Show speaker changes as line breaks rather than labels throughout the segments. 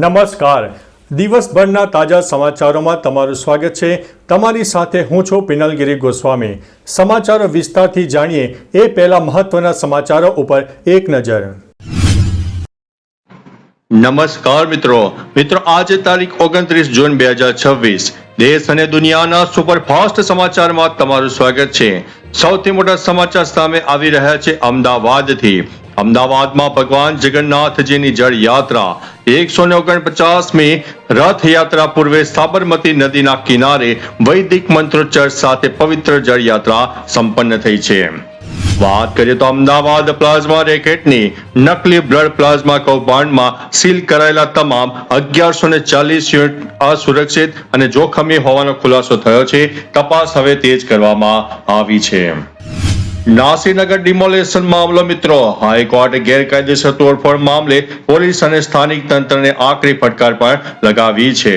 નમસ્કાર. દિવસભરના તાજા સમાચારોમાં તમારું સ્વાગત છે. તમારી સાથે હું છું પિનલગીરી ગોસ્વામી. સમાચારો વિસ્તારથી જાણીએ એ પહેલા મહત્વના સમાચારો ઉપર એક નજર.
નમસ્કાર મિત્રો. આજે તારીખ 29 જૂન 2026. દેશ અને દુનિયાના સુપરફાસ્ટ સમાચારમાં તમારું સ્વાગત છે. સૌથી મોટા સમાચાર સામે આવી રહ્યા છે અમદાવાદથી. અમદાવાદમાં ભગવાન જગન્નાથજીની જળ યાત્રા 149મી રથયાત્રા પૂર્વે સાબરમતી નદીના કિનારે વૈદિક મંત્રોચ્ચાર સાથે પવિત્ર જળ યાત્રા સંપન્ન થઈ છે. વાત કરીએ તો અમદાવાદ પ્લાઝમા રેકેટની નકલી બ્લડ પ્લાઝમા કૌભાંડમાં સીલ કરાયેલા તમામ 1140 યુનિટ અસુરક્ષિત અને જોખમી હોવાનો ખુલાસો થયો છે. તપાસ હવે તેજ કરવામાં આવી છે. નાસીનગર ડિમોલેશન મામલો મિત્રો. હાઈકોર્ટે ગેરકાયદેસર તોડફોડ મામલે પોલીસ અને સ્થાનિક તંત્રને આકરી ફટકાર પણ લગાવી છે.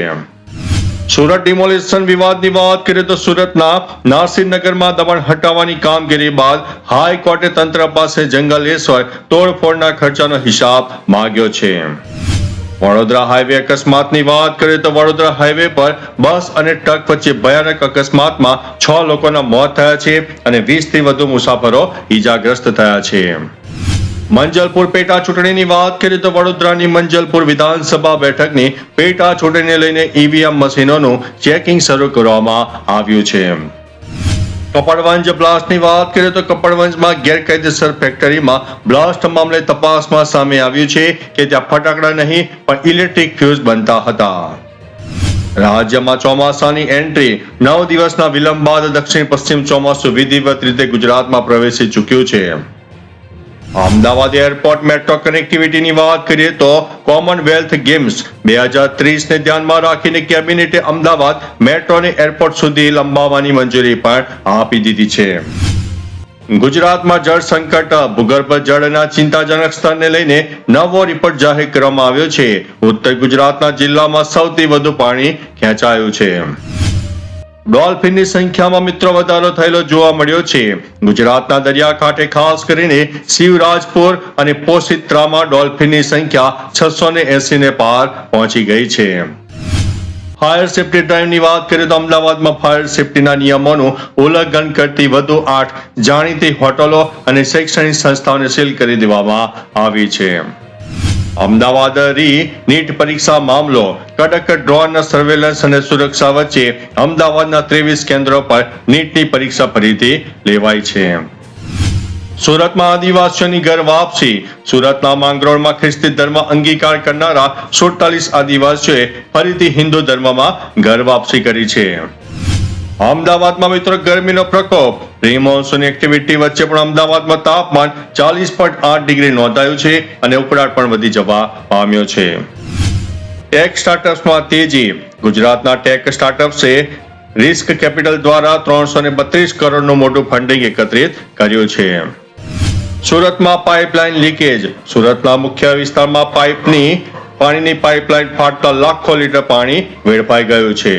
સુરત ડિમોલેશન વિવાદની વાત કરીએ તો સુરતના નાસીનગરમાં દબાણ હટાવવાની કામગીરી બાદ હાઈકોર્ટે તંત્ર પાસે જંગલેશ્વર તોડફોડના ખર્ચાનો હિસાબ માંગ્યો છે. વડોદરા હાઈવે અકસ્માતની વાત કરીએ તો વડોદરા હાઈવે પર બસ અને ટ્રક વચ્ચે ભયાનક અકસ્માતમાં 6 લોકોના મોત થયા છે અને 20 થી વધુ મુસાફરો ઈજાગ્રસ્ત થયા છે. મંજલપુર પેટા ચૂંટણીની વાત કરીએ તો વડોદરાની મંજલપુર વિધાનસભા બેઠકની પેટા ચૂંટણીને લઈને ઈવીએમ મશીનોનું ચેકિંગ શરૂ કરવામાં આવ્યું છે. કપડવંજ બ્લાસ્ટની વાત કરીએ તો કપડવંજમાં ગેરકાયદેસર ફેક્ટરીમાં બ્લાસ્ટ મામલે તપાસમાં સામે આવ્યું છે કે ત્યાં ફટાકડા નહીં પણ ઇલેક્ટ્રિક ફ્યુઝ બનતા હતા. રાજ્યમાં ચોમાસાની એન્ટ્રી 9 દિવસના વિલંબ બાદ દક્ષિણ પશ્ચિમ ચોમાસું વિધિવત રીતે ગુજરાતમાં પ્રવેશી ચૂક્યું છે. અમદાવાદ એરપોર્ટ મેટ્રો કનેક્ટિવિટીની વાત કરીએ તો કોમનવેલ્થ ગેમ્સ 2030ને ધ્યાનમાં રાખીને કેબિનેટે અમદાવાદ મેટ્રોને એરપોર્ટ સુધી લંબાવવાની મંજૂરી પણ આપી દીધી છે. ગુજરાતમાં જળ સંકટ, ભૂગર્ભ જળના ચિંતાજનક સ્તરને લઈને નવો રિપોર્ટ જાહેર કરવામાં આવ્યો છે. ઉત્તર ગુજરાતના જિલ્લામાં સૌથી વધુ પાણી ખેંચાયું છે. ડોલ્ફિનની સંખ્યામાં મિત્રો વધારો થયેલો જોવા મળ્યો છે. ગુજરાતના દરિયાકાંઠે ખાસ કરીને શિવરાજપુર અને પોશિત્રામાં ડોલ્ફિનની સંખ્યા 680 ને પાર પહોંચી ગઈ છે. ફાયર સેફ્ટી ડ્રાઈવની વાત કરીએ તો અમદાવાદમાં ફાયર સેફ્ટીના નિયમોનું ઉલ્લંઘન કરતી વધુ 8 જાણીતી હોટલો અને શૈક્ષણિક સંસ્થાઓને સીલ કરી દેવામાં આવી છે. અમદાવાદ નીટ પરીક્ષા મામલો. કડક ડ્રોન સર્વેલન્સ અને સુરક્ષા વચ્ચે અમદાવાદના 23 કેન્દ્રો પર નીટની પરીક્ષા ફરીથી લેવાઈ છે. સુરતમાં આદિવાસીઓની ઘર વાપસી. સુરતના માંગરોળમાં ખ્રિસ્તી ધર્મ અંગીકાર કરનારા 47 આદિવાસીઓએ ફરીથી હિન્દુ ધર્મમાં ઘર વાપસી કરી છે. અમદાવાદમાં મિત્રો ગરમીનો પ્રકોપ. પ્રી મોન્સૂન એક્ટિવિટી વચ્ચે પણ અમદાવાદમાં તાપમાન 40.8 ડિગ્રી નોંધાયું છે અને ઉકળાટ પણ વધી જવા પામ્યો છે. ટેક સ્ટાર્ટઅપ્સમાં તેજી. ગુજરાતના ટેક સ્ટાર્ટઅપ્સે રિસ્ક કેપિટલ દ્વારા 332 કરોડનું મોટું ફંડિંગ એકત્રિત કર્યું છે. સુરતમાં પાઇપલાઇન લીકેજ. સુરતના મુખ્ય વિસ્તારમાં પાણીની પાઇપલાઇન ફાટતા લાખો લીટર પાણી વેડફાઈ ગયું છે.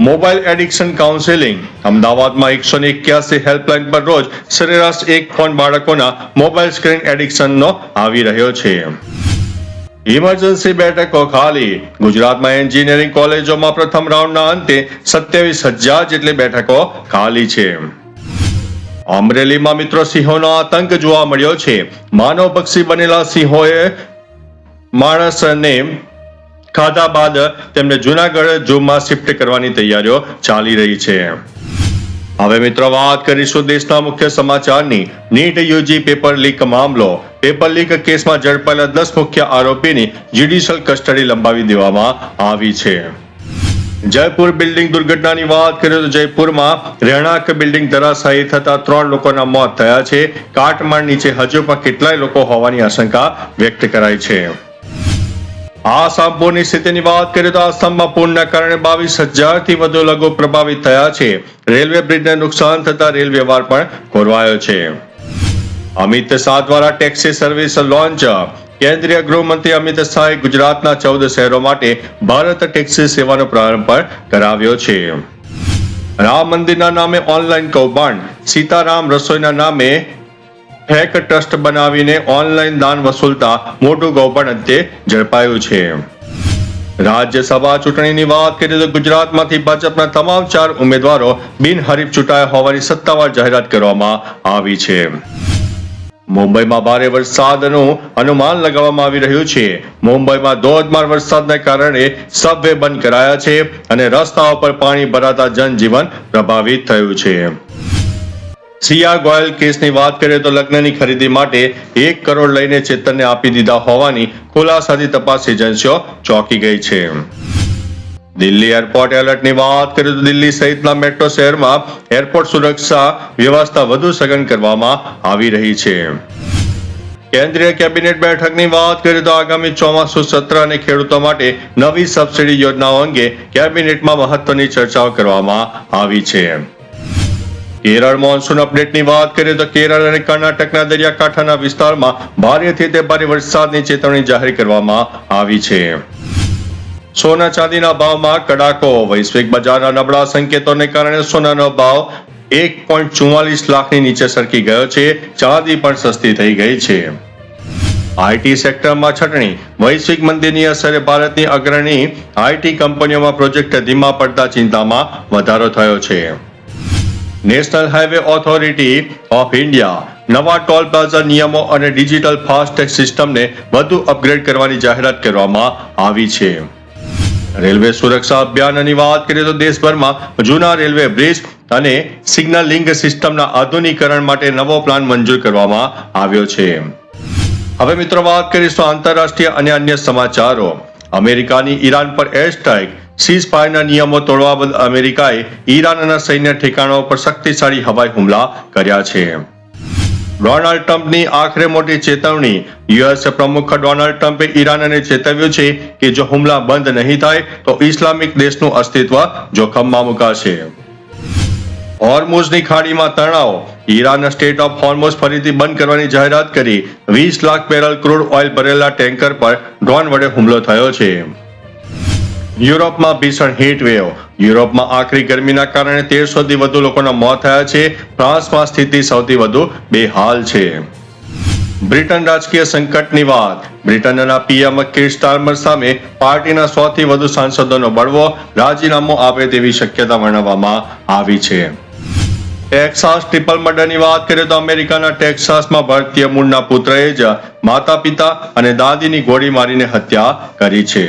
Mobile addiction counselling. અમદાવાદમાં 181 હેલ્પલાઇન પર રોજ સરેરાશ એક ફોન બાળકોના મોબાઈલ સ્ક્રીન એડિક્શનનો આવી રહ્યો છે. ઇમરજન્સી બેઠકો ખાલી. ગુજરાતમાં એન્જિનિયરિંગ કોલેજોમાં પ્રથમ રાઉન્ડના અંતે 27,000 જેટલી બેઠકો ખાલી છે. અમરેલીમાં મિત્રો સિંહોનો આતંક જોવા મળ્યો છે. માનવભક્ષી બનેલા સિંહોએ માણસને ખાધા બાદ તેમને જૂનાગઢ ઝૂમાં શિફ્ટ કરવાની તૈયારીઓ ચાલી રહી છે. હવે મિત્રો વાત કરીશું દેશના મુખ્ય સમાચારની. નીટ યુજી પેપર લીક મામલો. પેપર લીક કેસમાં ઝડપાયેલા 10 મુખ્ય આરોપીની જ્યુડિશિયલ કસ્ટડી લંબાવી દેવામાં આવી છે. જયપુર બિલ્ડિંગ દુર્ઘટનાની વાત કરીએ તો જયપુરમાં રહેણાંક બિલ્ડિંગ ધરાશાયી થતા 3 લોકોના મોત થયા છે. કાટમાળ નીચે હજુ પણ કેટલાય લોકો હોવાની આશંકા વ્યક્ત કરાઈ છે. આસામ પૂરની સ્થિતિની વાત કરીએ તો આસામમાં પૂરના કારણે 22,000 થી વધુ લોકો પ્રભાવિત થયા છે. રેલવે બ્રિજને નુકસાન થતા રેલ વ્યવહાર પણ ખોરવાયો છે. અમિત શાહ દ્વારા ટેક્સી સર્વિસ લોન્ચ. કેન્દ્રીય ગૃહમંત્રી અમિત શાહે ગુજરાતના 14 શહેરો માટે ભારત ટેક્સી સેવાનો પ્રારંભ પણ કરાવ્યો છે. રામ મંદિરના નામે ઓનલાઈન કૌભાંડ. સીતારામ રસોઈના નામે ફેક ટ્રસ્ટ બનાવીને ઓનલાઈન દાન વસૂલતા મોટું કૌભાંડ અંતે ઝડપાયું છે. રાજ્યસભા ચૂંટણીની વાત કરીએ તો ગુજરાતમાંથી ભાજપના તમામ 4 ઉમેદવારો બિનહરીફ ચૂંટાયા હોવાની સત્તાવાર જાહેરાત કરવામાં આવી છે. મુંબઈમાં ભારે વરસાદનું અનુમાન લગાવવામાં આવી રહ્યું છે. મુંબઈમાં ધોધમાર વરસાદને કારણે સબવે બંધ કરાયા છે અને રસ્તાઓ પર પાણી ભરાતા જનજીવન પ્રભાવિત થયું છે. સિયા ગોયલ કેસની વાત કરીએ તો લગ્નની ખરીદી માટે 1 કરોડ લઈને ચેતનને આપી દીધા હોવાની ખુલાસાથી તપાસ એજન્સીઓ ચોંકી ગઈ છે. દિલ્હી એરપોર્ટ એલર્ટની વાત કરીએ તો દિલ્હી સહિતના મેટ્રો શહેરમાં એરપોર્ટ સુરક્ષા વ્યવસ્થા વધુ સઘન કરવામાં આવી રહી છે. કેન્દ્રીય કેબિનેટ બેઠકની વાત કરીએ તો આગામી ચોમાસુ સત્ર અને ખેડૂતો માટે નવી સબસિડી યોજનાઓ અંગે કેબિનેટમાં મહત્વની ચર્ચાઓ કરવામાં આવી છે. કેરળ મોન્સૂન અપડેટની વાત કરીએ તો કેરળ અને કર્ણાટકના દરિયાકાંઠાના વિસ્તારમાં ભારેથી તે ભારે વરસાદની ચેતવણી જાહેર કરવામાં આવી છે. સોના ચાંદીના ભાવમાં કડાકો. વૈશ્વિક બજારના નબળા સંકેતોને કારણે સોનાનો ભાવ 1.44 લાખની નીચે સરકી ગયો છે. ચાંદી પણ સસ્તી થઈ ગઈ છે. આઈટી સેક્ટરમાં છટણી. વૈશ્વિક મંદીની અસરે ભારતની અગ્રણી આઈટી કંપનીઓમાં પ્રોજેક્ટ ધીમા પડતા ચિંતામાં વધારો થયો છે. National highway authority of India નવા ટોલ પ્લાઝા નિયમો અને ડિજિટલ ફાસ્ટેગ સિસ્ટમને વધુ અપગ્રેડ કરવાની જાહેરાત કરવામાં આવી છે. રેલવે સુરક્ષા અભિયાનની વાત કરીએ તો દેશભરમાં જૂના રેલવે બ્રિજ અને સિગ્નલિંગ સિસ્ટમના આધુનિકરણ માટે નવો પ્લાન મંજૂર કરવામાં આવ્યો છે. હવે મિત્રો વાત કરીશું આંતરરાષ્ટ્રીય અને અન્ય સમાચારો. અમેરિકાની ઈરાન પર એર સ્ટ્રાઇક. સીઝફાયરના નિયમો તોડવા બદલ અમેરિકાએ ઈરાનના સૈન્ય ઠેકાણાઓ પર શક્તિશાળી હવાઈ હુમલા કર્યા છે. ડોનાલ્ડ ટ્રમ્પની આખરે મોટી ચેતવણી. યુએસ પ્રમુખ ડોનાલ્ડ ટ્રમ્પે ઈરાનને ચેતવ્યું છે કે જો હુમલા બંધ નહીં થાય તો ઇસ્લામિક દેશનું અસ્તિત્વ જોખમમાં મુકાશે. હોર્મુઝની ખાડીમાં તણાવ. ઈરાન સ્ટેટ ઓફ હોર્મુઝ ફરીથી બંધ કરવાની જાહેરાત કરી. 20 લાખ બેરલ ક્રૂડ ઓઇલ ભરેલા ટેન્કર પર ડ્રોન વડે હુમલો થયો છે. યુરોપમાં ભીષણ હીટ વેવ. યુરોપમાં આકરી ગરમીના કારણે 1300થી વધુ લોકોના મોત થયા છે. ફ્રાન્સમાં સ્થિતિ સૌથી વધુ બેહાલ છે. બ્રિટન રાજકીય સંકટની વાત. બ્રિટનના પીએમ કીર સ્ટાર્મર સામે પાર્ટીના 100થી વધુ સાંસદોનો બળવો. રાજીનામું આપે તેવી શક્યતા વર્ણવવામાં આવી છે. ટેક્સાસ ટ્રિપલ મર્ડરની વાત કરીએ તો અમેરિકાના ટેક્સાસમાં ભારતીય મૂળના પુત્રએ જ માતા પિતા અને દાદીની ગોળી મારીને હત્યા કરી છે.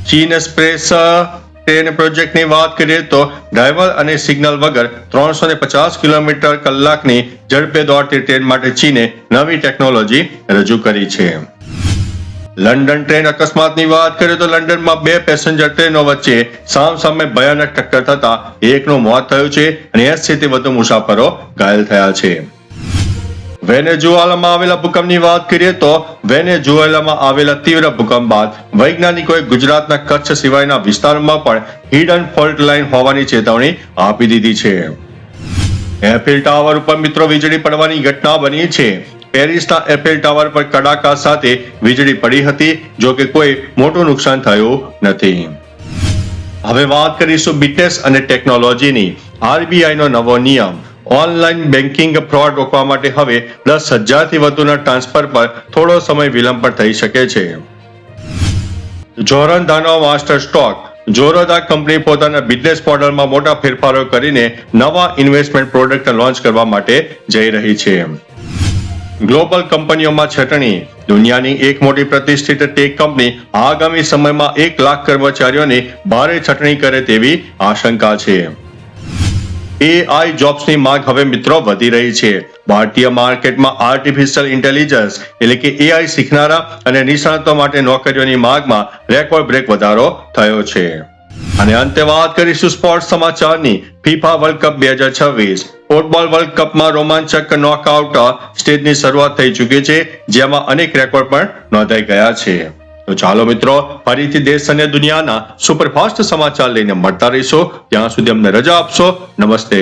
ચીન એક્સપ્રેસ ટ્રેન પ્રોજેક્ટની વાત કરીએ તો ડ્રાઈવર અને સિગ્નલ વગર 350 કિલોમીટર કલાકની ઝડપે દોડતી ટ્રેન માટે ચીને નવી ટેકનોલોજી રજૂ કરી છે. લંડન ટ્રેન અકસ્માતની વાત કરીએ તો લંડનમાં 2 પેસેન્જર ટ્રેનો વચ્ચે સામસામે ભયાનક ટક્કર થતા એકનું મોત થયું છે અને 80 થી વધુ મુસાફરો ઘાયલ થયા છે. વેનેઝુએલામાં આવેલા ભૂકંપની વાત કરીએ તો વેનેઝુએલામાં આવેલા તીવ્ર ભૂકંપ બાદ વૈજ્ઞાનિકોએ ગુજરાતના કચ્છ સિવાયના વિસ્તારોમાં પણ હિડન ફોલ્ટ લાઇન હોવાની ચેતવણી આપી દીધી છે. એફિલ ટાવર ઉપર મિત્રો વીજળી પડવાની ઘટના બની છે. પેરિસના એફિલ ટાવર પર કડાકા સાથે વીજળી પડી હતી, જો કે કોઈ મોટું નુકસાન થયું નથી. હવે વાત કરીશું બીટેસ અને ટેકનોલોજીની. આરબીઆઈનો નવો નિયમ. ઓનલાઈન બેન્કિંગ ફ્રોડ રોકવા માટે હવે 10,000થી વધુના ટ્રાન્સફર પર થોડો સમય વિલંબ પણ થઈ શકે છે. જોરંદાનો માસ્ટર સ્ટોક. જોરદા કંપની પોતાના બિઝનેસ મોડલમાં મોટા ફેરફારો કરીને નવા ઇન્વેસ્ટમેન્ટ પ્રોડક્ટ લોન્ચ કરવા માટે જઈ રહી છે. ગ્લોબલ કંપનીઓમાં છટણી. દુનિયાની એક મોટી પ્રતિષ્ઠિત ટેક કંપની આગામી સમયમાં 1 લાખ કર્મચારીઓની ભારે છટણી કરે તેવી આશંકા છે. એઆઈ જોબ્સની માંગ હવે મિત્રો વધી રહી છે. ભારતીય માર્કેટમાં આર્ટિફિશિયલ ઇન્ટેલિજન્સ એટલે કે એઆઈ શીખનારા અને નિષ્ણાતો માટે નોકરીઓની માંગમાં રેકોર્ડ બ્રેક વધારો થયો છે. અને અંતે વાત કરીશું સ્પોર્ટ્સ સમાચારની. FIFA world cup 2026. Football world કપમાં રોમાંચક નોકઆઉટ સ્ટેજની શરૂઆત થઈ ચૂકી છે, જેમાં અનેક રેકોર્ડ પણ નોંધાઈ ગયા છે. તો ચાલો મિત્રો, ફરીથી દેશ અને દુનિયાના સુપરફાસ્ટ સમાચાર લઈને મળતા રહીશું. ત્યાં સુધી અમને રજા આપશો. નમસ્તે.